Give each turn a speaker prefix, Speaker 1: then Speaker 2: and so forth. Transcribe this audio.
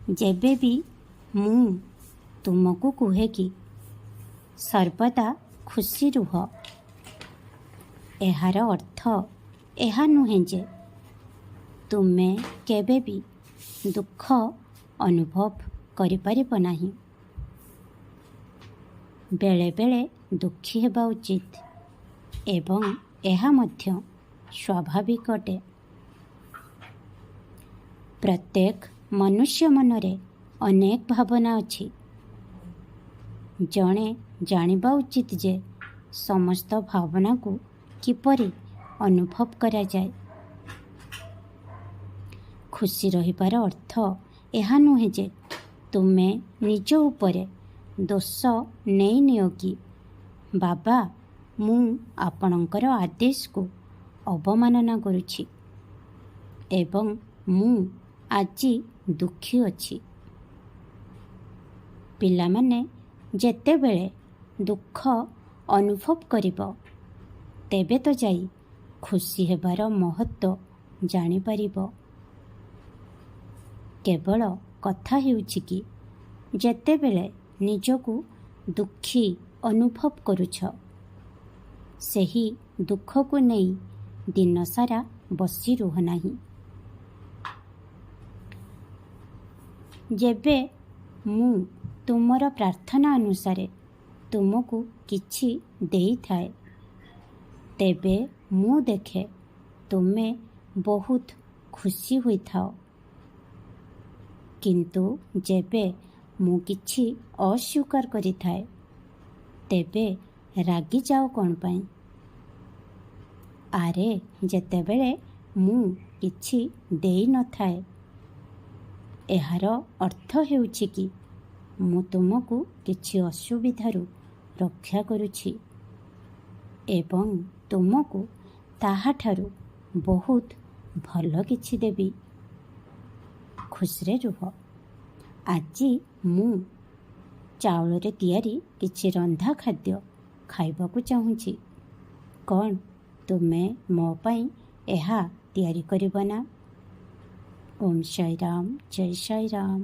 Speaker 1: ଯେବେ ବି ମୁଁ ତୁମକୁ କୁହେ କି ସର୍ବଦା ଖୁସି ରୁହ, ଏହାର ଅର୍ଥ ଏହା ନୁହେଁ ଯେ ତୁମେ କେବେ ବି ଦୁଃଖ ଅନୁଭବ କରିପାରିବ ନାହିଁ। ବେଳେବେଳେ ଦୁଃଖୀ ହେବା ଉଚିତ ଏବଂ ଏହା ମଧ୍ୟ ସ୍ୱାଭାବିକ ଅଟେ। ପ୍ରତ୍ୟେକ ମନୁଷ୍ୟ ମନରେ ଅନେକ ଭାବନା ଅଛି। ଜଣେ ଜାଣିବା ଉଚିତ ଯେ ସମସ୍ତ ଭାବନାକୁ କିପରି ଅନୁଭବ କରାଯାଏ। ଖୁସି ରହିବାର ଅର୍ଥ ଏହା ନୁହେଁ ଯେ ତୁମେ ନିଜ ଉପରେ ଦୋଷ ନେଇନିଅ କି ବାବା ମୁଁ ଆପଣଙ୍କର ଆଦେଶକୁ ଅବମାନନା କରୁଛି ଏବଂ ମୁଁ ଆଜି ଦୁଃଖୀ ଅଛି। ପିଲାମାନେ ଯେତେବେଳେ ଦୁଃଖ ଅନୁଭବ କରିବ ତେବେ ତ ଯାଇ ଖୁସି ହେବାର ମହତ୍ତ୍ୱ ଜାଣିପାରିବ। କେବଳ କଥା ହେଉଛି କି ଯେତେବେଳେ ନିଜକୁ ଦୁଃଖୀ ଅନୁଭବ କରୁଛ ସେହି ଦୁଃଖକୁ ନେଇ ଦିନସାରା ବସି ରୁହ ନାହିଁ। ଯେବେ ମୁଁ ତୁମର ପ୍ରାର୍ଥନା ଅନୁସାରେ ତୁମକୁ କିଛି ଦେଇଥାଏ ତେବେ ମୁଁ ଦେଖେ ତୁମେ ବହୁତ ଖୁସି ହୋଇଥାଅ। କିନ୍ତୁ ଯେବେ ମୁଁ କିଛି ଅସ୍ୱୀକାର କରିଥାଏ ତେବେ ରାଗିଯାଅ କ'ଣ ପାଇଁ? ଆରେ ଯେତେବେଳେ ମୁଁ କିଛି ଦେଇନଥାଏ ଏହାର ଅର୍ଥ ହେଉଛି କି ମୁଁ ତୁମକୁ କିଛି ଅସୁବିଧାରୁ ରକ୍ଷା କରୁଛି ଏବଂ ତୁମକୁ ତାହାଠାରୁ ବହୁତ ଭଲ କିଛି ଦେବି। ଖୁସିରେ ରୁହ। ଆଜି ମୁଁ ଚାଉଳରେ ତିଆରି କିଛି ରନ୍ଧା ଖାଦ୍ୟ ଖାଇବାକୁ ଚାହୁଁଛି। କ'ଣ ତୁମେ ମୋ ପାଇଁ ଏହା ତିଆରି କରିବ ନା? ଓମ୍ ସାଇ ରାମ, ଜୟ ସାଇ ରାମ।